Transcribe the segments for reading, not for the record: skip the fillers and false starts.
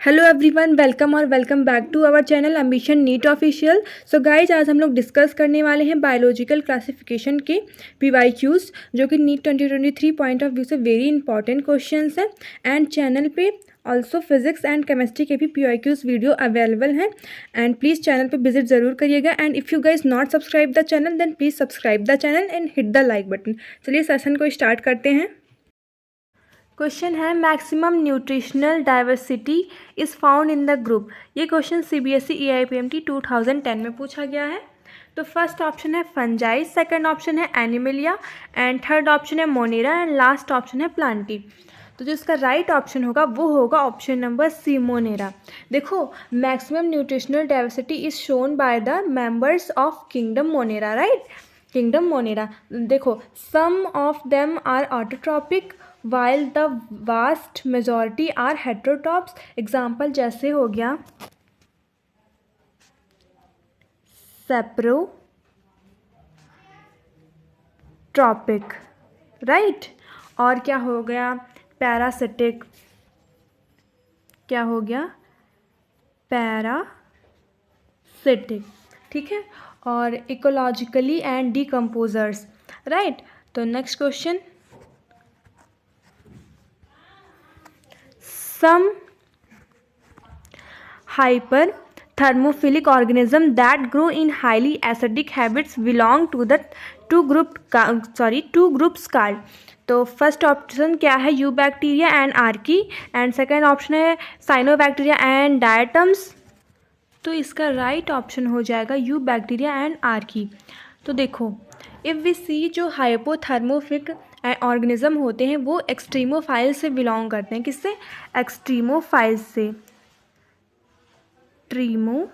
Hello everyone, welcome और welcome back to our channel ambition NEET official. So guys, आज हम लोग discuss करने वाले हैं बायोलॉजिकल क्लासिफिकेशन के पीवाईक्यूज, जो कि नीट 2023 पॉइंट ऑफ व्यू से वेरी इंपॉर्टेंट क्वेश्चंस हैं। एंड चैनल पे ऑल्सो फिजिक्स एंड केमिस्ट्री के भी पीवाईक्यूज वीडियो अवेलेबल हैं। एंड प्लीज़ चैनल पे विजिट ज़रूर करिएगा। And if you guys not subscribe the channel then please subscribe the channel and hit the like button. चलिए session को start करते हैं। क्वेश्चन है maximum nutritional diversity is found in the group. ये question CBSE EIPMT 2010 में पूछा गया है। तो फर्स्ट ऑप्शन है फंजाई, सेकंड ऑप्शन है एनिमलिया एंड थर्ड ऑप्शन है मोनेरा एंड लास्ट ऑप्शन है प्लांटी। तो जो इसका राइट ऑप्शन होगा वो होगा ऑप्शन नंबर सी, मोनेरा। देखो, maximum nutritional diversity is shown by the members of kingdom Monera, right. Kingdom Monera, देखो, some of them are autotrophic while the vast majority are heterotrophs। Example जैसे हो गया saprotrophic, right. और क्या हो गया parasitic, क्या हो गया पैरासिटिक, ठीक है। और इकोलॉजिकली एंड डिकम्पोजर्स, राइट। तो next question, some hyperthermophilic organism that grow in highly acidic habits belong to the two groups called। तो फर्स्ट ऑप्शन क्या है, eubacteria and Archie, and second option है साइनोबैक्टीरिया एंड डायटम्स। तो इसका right option हो जाएगा eubacteria and Archie. तो देखो, इफ़ वी सी, जो हाइपोथर्मोफिक ऑर्गेनिज्म होते हैं वो एक्सट्रीमोफाइल से बिलोंग करते हैं। किससे? एक्सट्रीमोफाइल से, ट्रीमोफाइल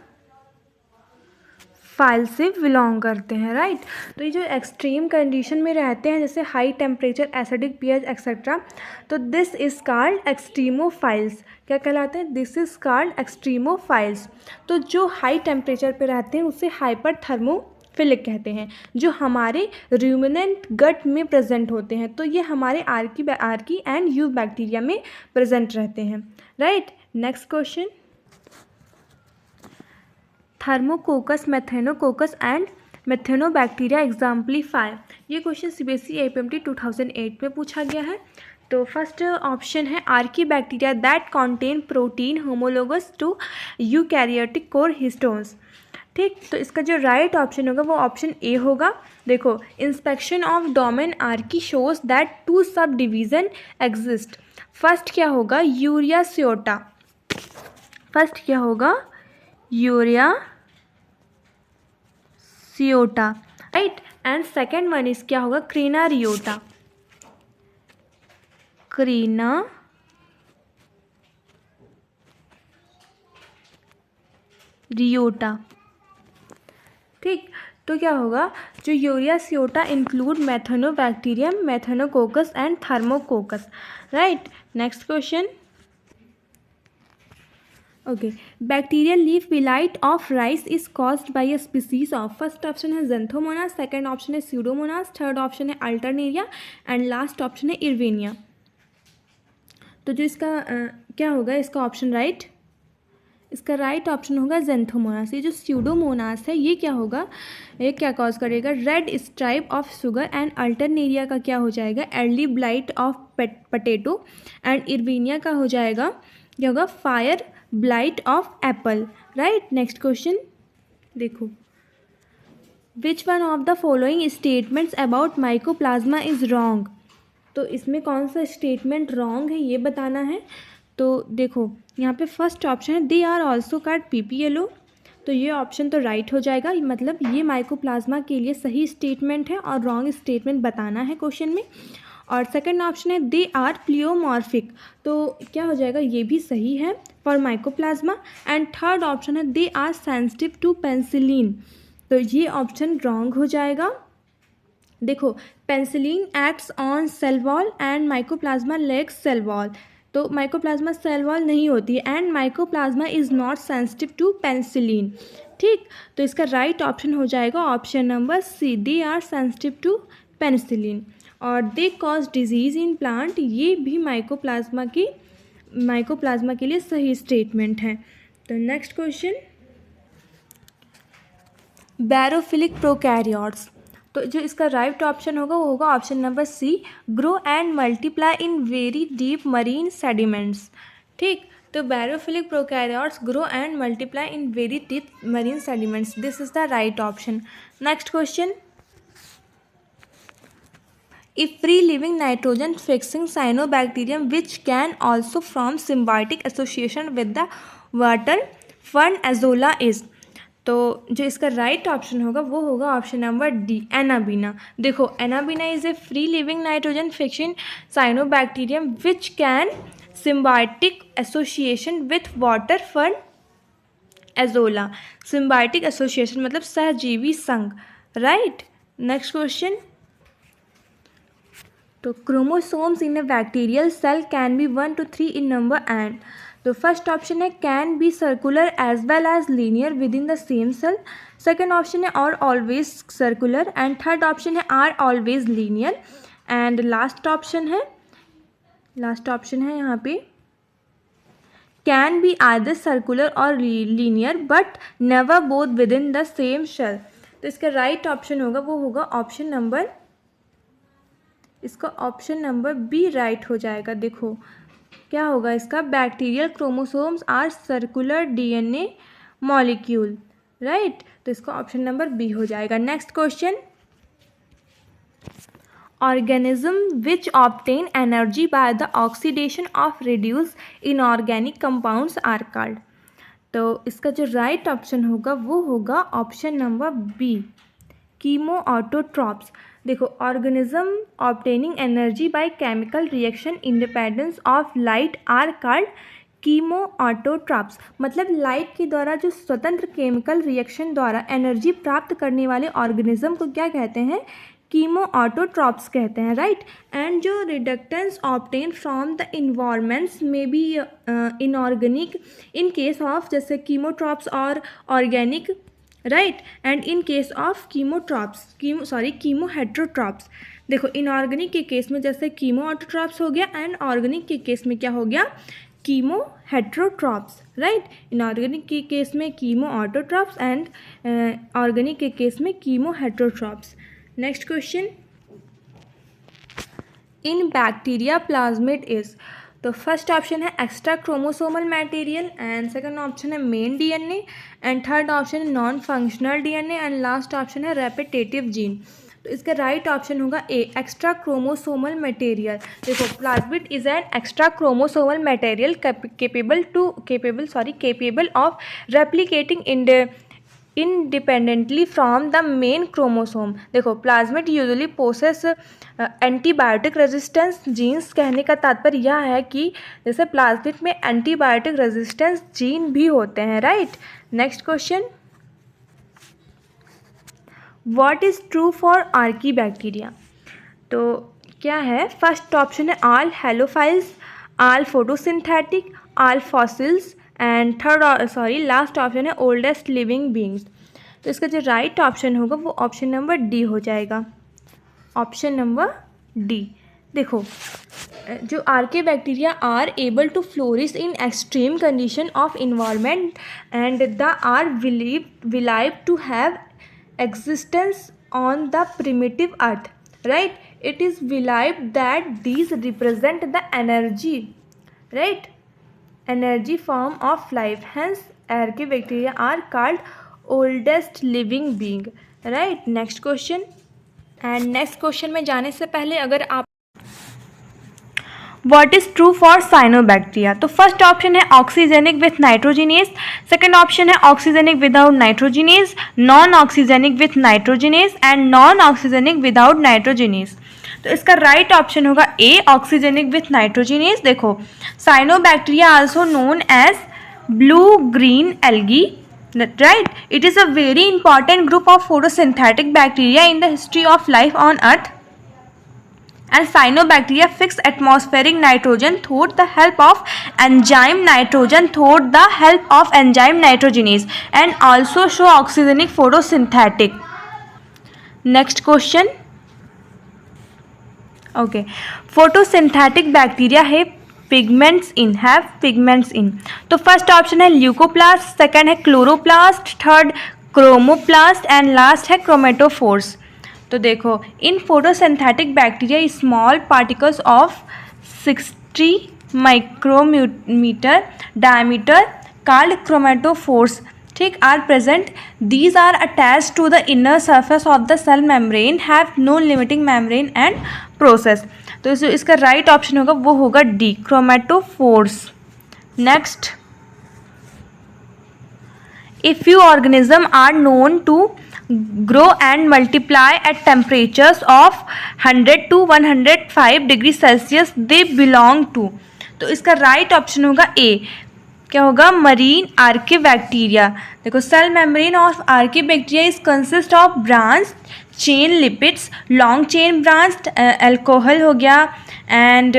से बिलोंग करते हैं, राइट। तो ये जो एक्सट्रीम कंडीशन में रहते हैं, जैसे high temperature, acidic pH etcetera, तो दिस इज कॉल्ड एक्सट्रीमोफाइल्स। क्या कहलाते हैं? This is called extremophiles. तो जो हाई टेम्परेचर पे रहते हैं उसे हाइपरथर्मोफिलिक कहते हैं, जो हमारे रूमिनेंट गट में प्रेजेंट होते हैं। तो ये हमारे आर्की एंड यू बैक्टीरिया में प्रेजेंट रहते हैं, right. Next question, Thermococcus, Methanococcus and Methanobacteria exemplify. ये क्वेश्चन CBSE EIPMT 2008 में पूछा गया है। तो फर्स्ट ऑप्शन है archaebacteria that contain protein homologous to eukaryotic core histones, ठीक। तो इसका जो राइट ऑप्शन होगा वो ऑप्शन ए होगा। देखो, inspection of domain Archie shows that 2 sub division exist. First क्या होगा, यूरिया सियोटा, फर्स्ट क्या होगा, Euryarchaeota, right. And second one is क्या होगा, क्रीना रियोटा, क्रीना रियोटा, ठीक। तो क्या होगा, जो Euryarchaeota include Methanobacterium, Methanococcus and Thermococcus, right. Next question, okay, bacterial leaf blight of rice is caused by a species of. First option है Xanthomonas, second option है Pseudomonas, third option है अल्टरनेरिया एंड लास्ट ऑप्शन है Erwinia. तो जो इसका क्या होगा, इसका ऑप्शन राइट, इसका राइट ऑप्शन होगा ज़ेंथोमोनास। ये जो स्यूडोमोनास है ये क्या होगा, ये क्या कॉज करेगा, red stripe of sugar, and Alternaria का क्या हो जाएगा, early blight of potato, and Erwinia का हो जाएगा, क्या होगा, fire blight of apple, right. Next question देखो, which one of the following statements about Mycoplasma is wrong. तो इसमें कौन सा स्टेटमेंट रॉन्ग है ये बताना है। तो देखो, यहाँ पे फर्स्ट ऑप्शन है they are also called PPLO। तो ये ऑप्शन तो राइट हो जाएगा, मतलब ये माइकोप्लाज्मा के लिए सही स्टेटमेंट है और रॉन्ग स्टेटमेंट बताना है क्वेश्चन में। और सेकंड ऑप्शन है दे आर प्लियोमॉर्फिक, तो क्या हो जाएगा, ये भी सही है for Mycoplasma. And third option है they are sensitive to penicillin, तो ये ऑप्शन रॉन्ग हो जाएगा। देखो, penicillin acts on cell wall and Mycoplasma lacks cell wall, तो माइकोप्लाज्मा सेल वॉल नहीं होती है, and Mycoplasma is not sensitive to penicillin, ठीक। तो इसका राइट ऑप्शन हो जाएगा option number C, they are sensitive to penicillin. और they cause disease in plant, ये भी माइकोप्लाज्मा की माइकोप्लाज्मा के लिए सही स्टेटमेंट है। तो नेक्स्ट क्वेश्चन, बैरोफिलिक प्रोकैरियोट्स, तो जो इसका राइट ऑप्शन होगा वो होगा option number C, grow and multiply in very deep marine sediments. ठीक, तो barophilic prokaryotes grow and multiply in very deep marine sediments, this is the right option. Next question, if free living nitrogen fixing cyanobacterium which can also form symbiotic association with the water fern azolla is, तो जो इसका right option होगा वो होगा option number D, Anabaena. देखो Anabaena is a free living nitrogen fixing cyanobacterium which can symbiotic association with water fern Azolla. Symbiotic association मतलब सहजीवी संघ, राइट। नेक्स्ट क्वेश्चन, तो chromosomes in a bacterial cell can be 1 to 3 in number and, तो first option है can be circular as well as linear with in the same cell, second option है are always circular, and third option है are always linear, and last option है यहाँ पे can be either circular or linear but never both with in the same cell. तो इसका right option होगा वो होगा ऑप्शन नंबर, इसका ऑप्शन नंबर बी राइट हो जाएगा। देखो क्या होगा इसका, bacterial chromosomes are circular DNA molecule, right. तो इसका ऑप्शन नंबर बी हो जाएगा। Next question, organism which obtain energy by the oxidation of reduce inorganic compounds are called, तो इसका जो राइट ऑप्शन होगा वो होगा ऑप्शन नंबर बी, कीमोऑटोट्रॉप्स। देखो organism obtaining energy by chemical reaction independence of light are called chemoautotrophs, मतलब light के द्वारा जो स्वतंत्र केमिकल रिएक्शन द्वारा एनर्जी प्राप्त करने वाले ऑर्गेनिज्म को क्या कहते हैं, कीमोऑटोट्रॉप्स कहते हैं, राइट। एंड जो reductants obtain from the environments में भी इनऑर्गेनिक इन केस ऑफ जैसे कीमोट्रॉप्स और organic, right, and in case of chemoheterotrophs. देखो इनऑर्गेनिक के केस में जैसे कीमोऑटोट्रॉप्स हो गया, एंड ऑर्गेनिक के केस में क्या हो गया, कीमोहेट्रोट्रॉप्स, राइट। इनऑर्गेनिक के केस में कीमोऑटोट्रॉप्स एंड ऑर्गेनिक के केस में chemoheterotrophs. Next question, in bacteria plasmid is, तो फर्स्ट ऑप्शन है extra chromosomal material, and second option है main DNA, and third option है non functional DNA, and last option है repetitive gene. तो इसका right option होगा A, extra chromosomal material. देखो plasmid is an extra chromosomal material capable of replicating independently from the main chromosome। देखो plasmid usually possess antibiotic resistance genes, कहने का तात्पर्य यह है कि जैसे प्लाज्मिड में एंटीबायोटिक रेजिस्टेंस जीन भी होते हैं, right. Next question, what is true for Archie bacteria, तो क्या है, फर्स्ट ऑप्शन है all halophiles, all photosynthetic, all fossils, and last option है ओल्डेस्ट लिविंग बींग्स। तो इसका जो राइट ऑप्शन होगा वो ऑप्शन नंबर डी हो जाएगा, ऑप्शन नंबर डी। देखो जो archaebacteria are able to flourish in extreme condition of environment and the are believe to have existence on the primitive earth, right, it is believed that these represent the energy, right, energy form of life, hence archaebacteria are called oldest living being, right। next question, and next question में जाने से पहले अगर आप What is true for cyanobacteria, तो first option है oxygenic with nitrogenase, second option है oxygenic without nitrogenase, non oxygenic with nitrogenase, and non oxygenic without nitrogenase. तो इसका राइट ऑप्शन होगा ए, ऑक्सीजेनिक विथ नाइट्रोजिनेज। देखो cyanobacteria also known as blue green algae, right, it is a very important group of photosynthetic bacteria in the history of life on earth, and cyanobacteria fix atmospheric nitrogen through the help of enzyme nitrogenase and also show oxygenic photosynthetic। next question, okay, photosynthetic bacteria है pigments in, have pigments in. तो first option है leucoplast, second है chloroplast, third chromoplast and last है chromatophores. तो देखो, in photosynthetic bacteria small particles of 60 micrometer diameter called chromatophores, ठीक, are present. These are attach to the inner surface of the cell membrane, have no limiting membrane and process. तो इसका right option होगा वो होगा D, chromatophores. Next, a few organism are known to grow and multiply at temperatures of 100 to 105 degree Celsius, they belong to। तो इसका right option होगा A, क्या होगा, मरीन आर्किबैक्टीरिया। देखो, cell membrane of archaebacteria is consist of branch chain lipids, long chain branch alcohol हो गया and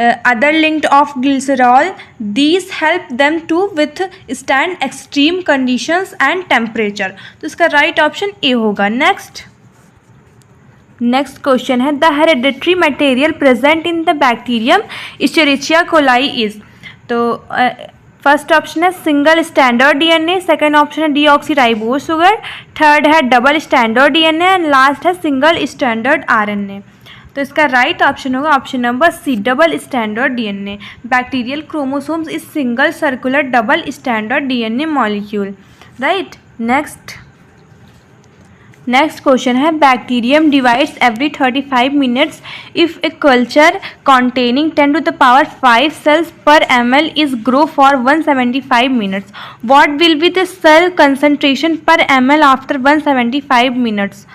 other linked of glycerol. These help them to withstand extreme conditions and temperature। तो इसका right option A होगा। Next question है, the hereditary material present in the bacterium Escherichia coli is. तो first option है single standard DNA, second option है deoxyribose sugar, third है double standard DNA and last है single standard RNA. तो इसका right option होगा option number C, double standard DNA. Bacterial chromosomes is single circular double standard DNA molecule, right. Next question है, bacterium divides every 35 minutes if a culture containing 10 to the power 5 cells per ml is grow for 175 minutes, what will be the cell concentration per ml after 175 minutes।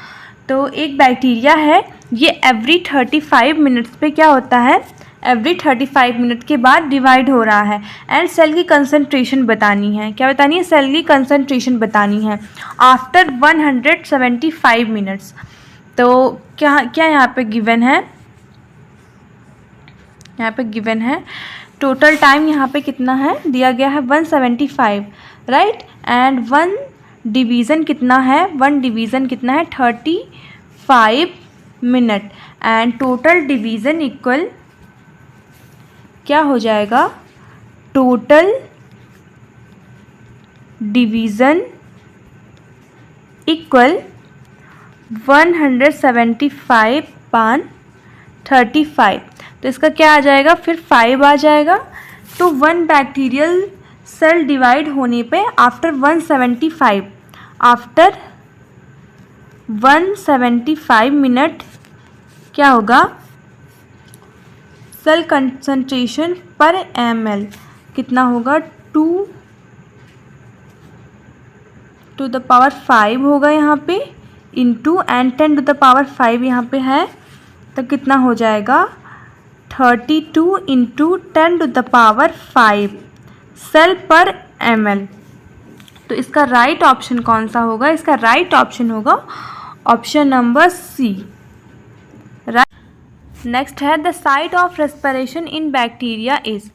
तो एक bacteria है, ये every 35 minutes पे क्या होता है, every 35 minute के बाद डिवाइड हो रहा है एंड सेल की कंसंट्रेशन बतानी है। क्या बतानी है, सेल की कंसंट्रेशन बतानी है आफ्टर 175 मिनट्स। तो क्या क्या यहाँ पे गिवन है, यहाँ पे गिवन है टोटल टाइम यहाँ पे कितना है दिया गया है 175, राइट, एंड वन डिवीज़न कितना है, वन डिवीज़न कितना है 35 minute and total division equal क्या हो जाएगा, टोटल डिवीज़न इक्वल 175/35। तो इसका क्या आ जाएगा, फिर 5 आ जाएगा। तो वन बैक्टीरियल सेल डिवाइड होने पे आफ्टर 175 मिनट क्या होगा, सेल कंसंट्रेशन पर ml कितना होगा, 2 to the power 5 होगा यहाँ पे into and 10 to the power 5 यहाँ पे है, तो कितना हो जाएगा 32 into 10 to the power 5 cell पर ml। तो इसका राइट ऑप्शन कौन सा होगा, इसका राइट ऑप्शन होगा ऑप्शन नंबर सी। नेक्स्ट है, the site of respiration in bacteria is.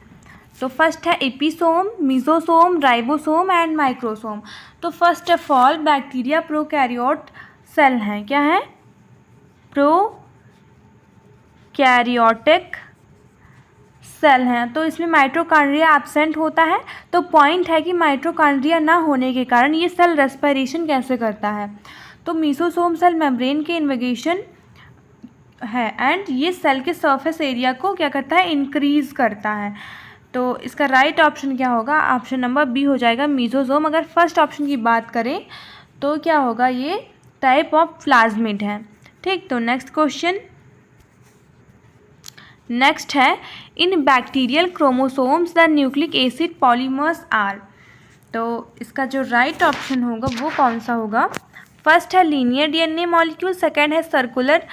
तो फर्स्ट है episome, mesosome, ribosome and microsome. तो first of all bacteria prokaryote cell हैं, क्या है, प्रोकैरियोटिक सेल हैं। तो इसमें माइटोकॉन्ड्रिया एब्सेंट होता है। तो पॉइंट है कि माइटोकॉन्ड्रिया ना होने के कारण ये सेल रेस्पिरेशन कैसे करता है। तो मीसोसोम सेल मेम्ब्रेन के इन्वेगेशन है एंड ये सेल के सरफेस एरिया को क्या करता है, इंक्रीज करता है। तो इसका राइट ऑप्शन क्या होगा, ऑप्शन नंबर बी हो जाएगा मीजोसोम। अगर फर्स्ट ऑप्शन की बात करें तो क्या होगा, ये टाइप ऑफ प्लाज्मिड है, ठीक। तो नेक्स्ट क्वेश्चन, नेक्स्ट है, in bacterial chromosomes the nucleic acid polymers are. तो इसका जो राइट ऑप्शन होगा वो कौन सा होगा, फर्स्ट है लीनियर डीएनए मॉलिक्यूल, सेकंड है circular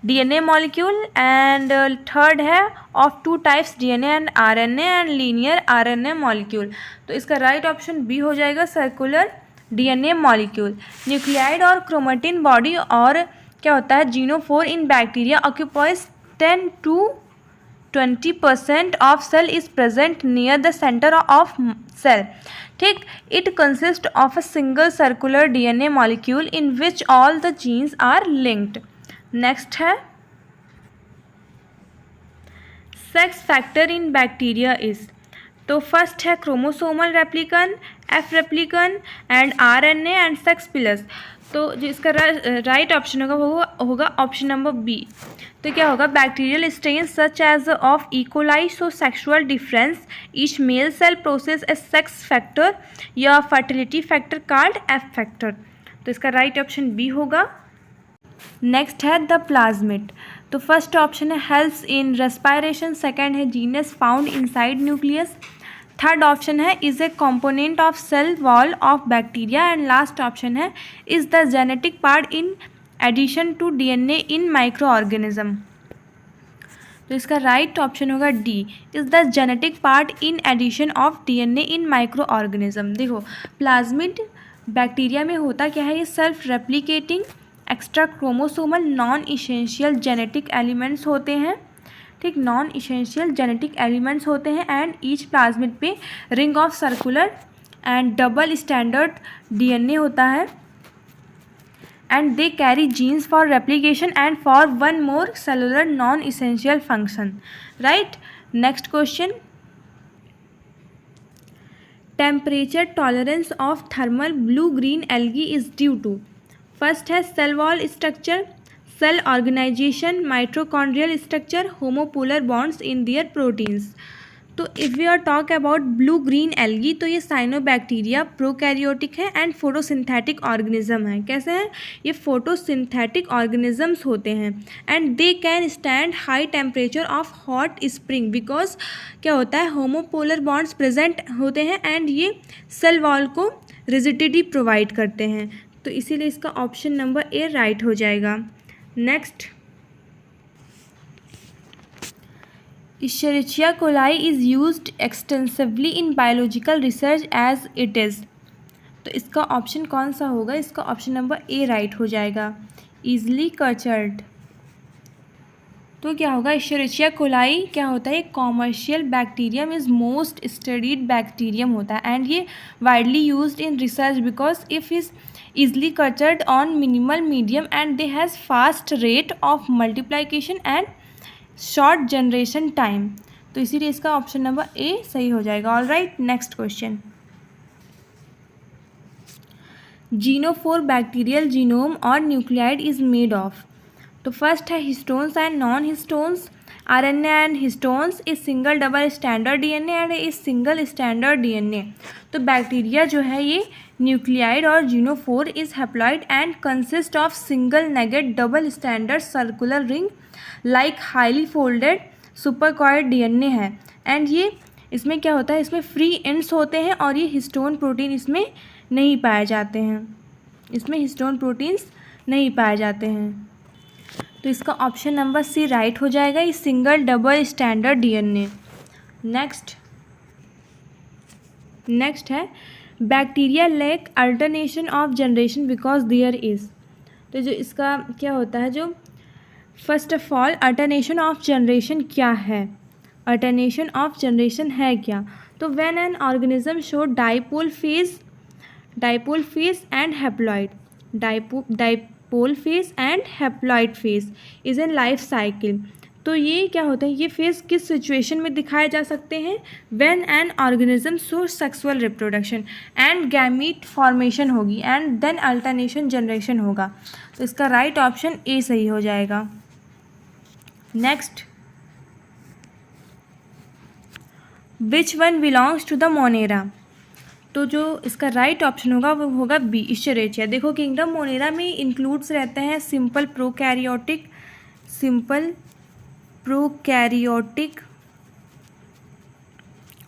DNA molecule and third है of 2 types DNA and RNA and linear RNA molecule. तो इसका राइट ऑप्शन बी हो जाएगा सर्कुलर डीएनए मॉलिक्यूल। न्यूक्लियाइड और क्रोमेटिन बॉडी और क्या होता है, genophore in bacteria occupies 10 to 20% of cell is present near the centre of cell, ठीक। It consist of a single circular DNA molecule in which all the genes are linked. Next है, sex factor in bacteria is, तो first है chromosomal replicon, F replicon and RNA and sex plus. तो जो इसका right option होगा वो होगा option number B. तो क्या होगा, bacterial strain such as of E coli so sexual difference each male cell process a sex factor या fertility factor called F factor. तो इसका राइट ऑप्शन बी होगा। नेक्स्ट है द प्लाज्मिड। तो फर्स्ट ऑप्शन है हेल्प्स इन रेस्पायरेशन, सेकंड है genes found inside nucleus, third option है is a component of cell wall of bacteria and last option है is the genetic part in addition to DNA in micro organism. तो इसका right option होगा D, is the genetic part in addition of DNA in micro organism. देखो plasmid bacteria में होता क्या है, ये self replicating extra chromosomal non essential genetic elements होते हैं, ठीक, नॉन इसेंशियल जेनेटिक एलिमेंट्स होते हैं एंड ईच प्लाज्मिड पे ring of circular and double standard DNA होता है and they carry genes for replication and for one more cellular non essential function, right. Next question, temperature tolerance of thermal blue green algae is due to, first है cell wall structure, cell organisation, mitochondrial structure, homopolar bonds in their proteins. तो if we are talk about blue green algae तो ये cyanobacteria prokaryotic है and photosynthetic organism है। कैसे हैं ये, photosynthetic organisms होते हैं and they can stand high temperature of hot spring because क्या होता है, होमोपोलर बॉन्ड्स प्रेजेंट होते हैं एंड ये सेल वॉल को रिजिडिटी प्रोवाइड करते हैं। तो इसीलिए इसका ऑप्शन नंबर ए राइट हो जाएगा। Next, Escherichia coli is used extensively in biological research as it is. तो इसका ऑप्शन कौन सा होगा, इसका ऑप्शन नंबर ए राइट हो जाएगा, ईजली कल्चर्ड। तो क्या होगा, इशरिचिया कोलाई क्या होता है, commercial bacterium is most studied bacterium होता है एंड ये widely used in research because if is easily cultured on minimal medium and they has fast rate of multiplication and short generation time। तो इसीलिए इसका option number A सही हो जाएगा। All right, next question, genophore bacterial genome और nucleoid is made of. तो first है histones and non histones, RNA and histones is single double standard DNA and is single standard DNA. तो bacteria जो है ये न्यूक्लियाइड और genophore is haploid and consist of single naked double standard circular ring like highly folded supercoiled DNA है and ये इसमें क्या होता है, इसमें फ्री एंड्स होते हैं और ये हिस्टोन प्रोटीन इसमें नहीं पाए जाते हैं, इसमें हिस्टोन प्रोटीन्स नहीं पाए जाते हैं। तो इसका ऑप्शन नंबर सी राइट हो जाएगा, ये single double standard DNA. Next है bacteria lack alternation of generation because there is. तो जो इसका क्या होता है, जो first of all alternation of generation क्या है, अल्टरनेशन ऑफ जनरेशन है क्या, तो when an organism show diploid phase and haploid, diploid phase and haploid phase is an life cycle. तो ये क्या होता है, ये फेज किस सिचुएशन में दिखाए जा सकते हैं, when an organism show sexual reproduction and gamete formation होगी एंड देन अल्टरनेशन जनरेशन होगा। तो इसका राइट ऑप्शन ए सही हो जाएगा। Next, which one belongs to the Monera. तो जो इसका राइट ऑप्शन होगा वो होगा बी, इशरिचिया। देखो किंगडम मोनेरा में इंक्लूड्स रहते हैं simple prokaryotic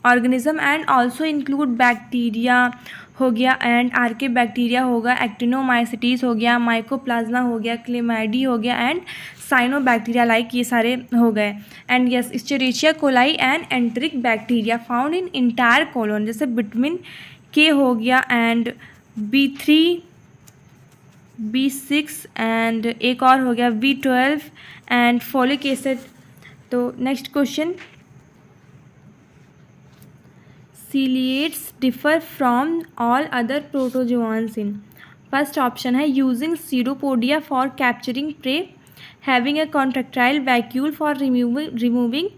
organism and also include bacteria हो गया एंड आर्के बैक्टीरिया होगा, एक्टिनोमाइसिटीज हो गया, माइकोप्लाज्मा हो गया, क्लेमाइडी हो गया एंड साइनोबैक्टीरिया लाइक ये सारे हो गए। And yes, Escherichia coli and enteric bacteria found in entire colon, जैसे विटामिन के हो गया एंड B3 B6 एंड एक और हो गया B12 एंड फोलिक एसिड। तो next question, ciliates differ from all other protozoans in. First option है using pseudopodia for capturing prey, having a contractile vacuole for removing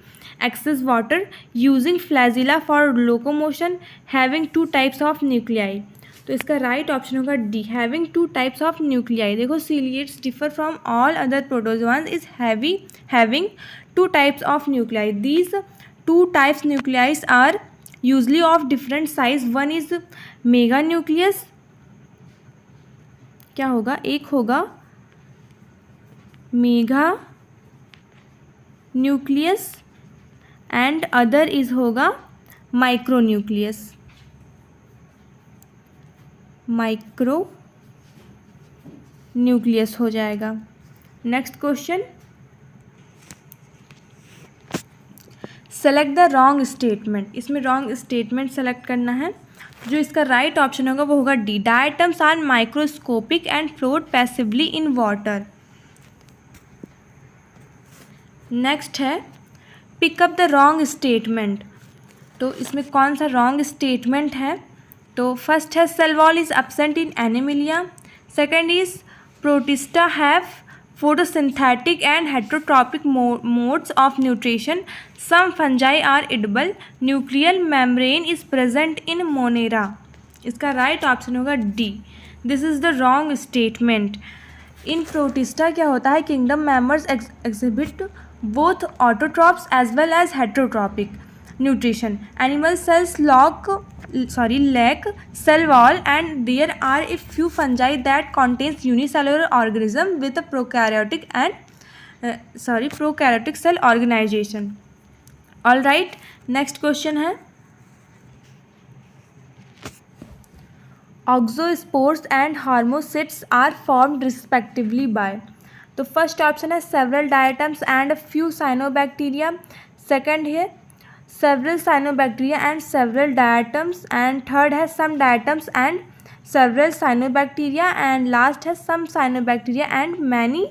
excess water, using flagella for locomotion, having two types of nuclei. तो इसका right option होगा D, having two types of nuclei. देखो ciliates differ from all other protozoans is having two types of nuclei. These two types nucleis are usually of different size. One is mega nucleus, क्या होगा, एक होगा mega nucleus and other is होगा micro nucleus. Micro nucleus हो जाएगा. Next question, select the wrong statement. इसमें wrong statement select करना है. जो इसका राइट ऑप्शन होगा वो होगा D, diatoms are microscopic and float passively in water. Next है pick up the wrong statement. तो इसमें कौन सा रॉन्ग स्टेटमेंट है? तो फर्स्ट है cell wall is absent in Animalia. Second is Protista have photosynthetic and heterotrophic modes of nutrition. Some fungi are edible. Nuclear membrane is present in Monera. इसका right option होगा D, this is the wrong statement. In Protista क्या होता है, kingdom members exhibit both autotrophs as well as heterotropic nutrition. Animal cells lack cell wall and there are a few fungi that contains unicellular organism with a prokaryotic cell organization. All right, next question है oxospores and hormocysts are formed respectively by. तो first option है several diatoms and few cyanobacteria. Second है several cyanobacteria and several diatoms. And third है some diatoms and several cyanobacteria. And last है some cyanobacteria and many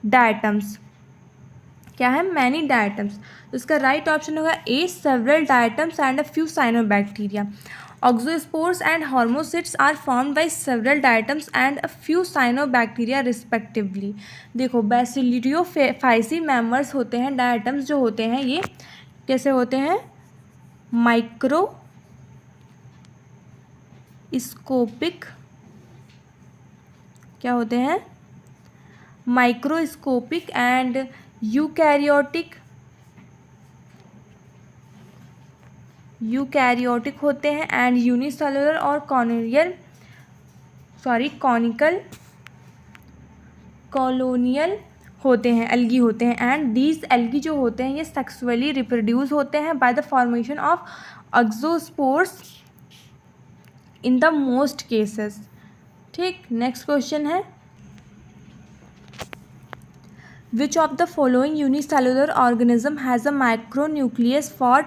diatoms. क्या है, many diatoms. तो इसका right option होगा A, several diatoms and few cyanobacteria. Oxospores and hormocysts are formed by several diatoms and a few cyanobacteria respectively. देखो बैसिलियोफाइसी members होते हैं, diatoms जो होते हैं ये कैसे होते हैं, माइक्रोस्कोपिक, क्या होते हैं, माइक्रोस्कोपिक एंड यूकैरियोटिक होते हैं. एंड यूनिसेलुलर और कॉलोनियल होते हैं, एल्गी होते हैं. एंड दीज एल्गी जो होते हैं ये सेक्सुअली रिप्रोड्यूस होते हैं by the formation of exospores in the most cases. ठीक, नेक्स्ट क्वेश्चन है which of the following unicellular organism has a micronucleus for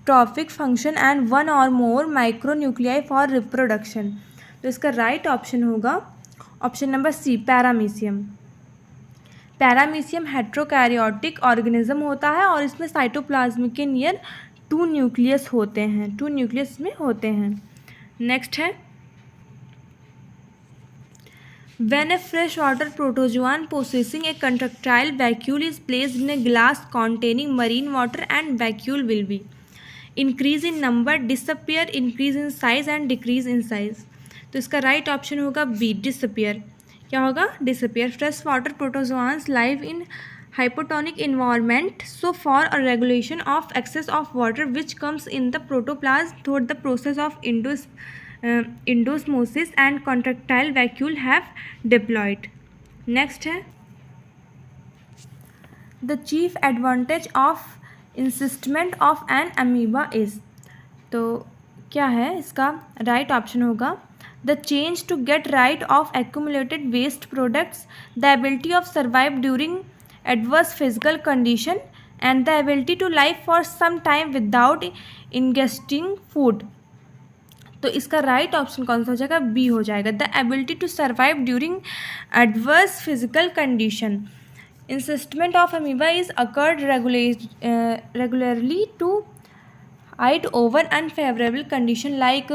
trophic function and one or more micronuclei for reproduction. तो इसका right option होगा option number C, paramecium. Paramecium heterokaryotic organism होता है और इसमें cytoplasm के near 2 nucleus होते हैं, 2 न्यूक्लियस में होते हैं. नेक्स्ट है when a freshwater protozoan possessing a contractile vacuole is placed in a glass containing marine water and vacuole will be increase in number, disappear, increase in size and decrease in size. तो इसका right option होगा B, disappear. क्या होगा, disappear. Fresh water protozoans live in hypotonic environment, so for a regulation of excess of water which comes in the protoplasm through the process of endosmosis and contractile vacuole have deployed. Next है the chief advantage of encystment of an amoeba is. तो क्या है, इसका right option होगा the change to get rid of accumulated waste products, the ability of survive during adverse physical condition and the ability to live for some time without ingesting food. तो इसका right option कौन सा हो जाएगा, B हो जाएगा, the ability to survive during adverse physical condition. Encystment of amoeba is occurred regularly to hide over unfavourable condition like,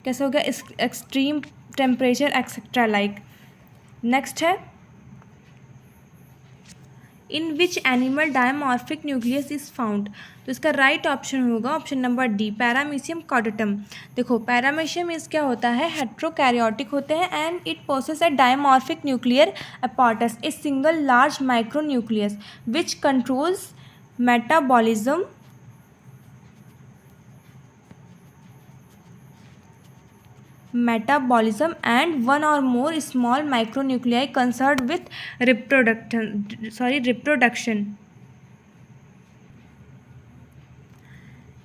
कैसे हो गया, extreme temperature etcetera like. Next है in which animal dimorphic nucleus is found. तो इसका right option होगा option number D, paramecium caudatum. देखो paramecium इस क्या होता है, हेट्रोकैरियोटिक होते हैं and it possess a dimorphic nuclear apparatus, a single large micronucleus which controls metabolism and one or more small micronuclei concerned with reproduction.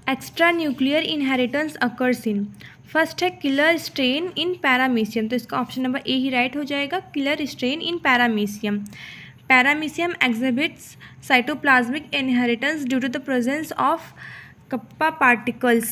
Extranuclear inheritance occurs in, first है killer strain in paramecium, तो इसका option number A he right हो जाएगा, killer strain in paramecium. Paramecium exhibits cytoplasmic inheritance due to the presence of kappa particles.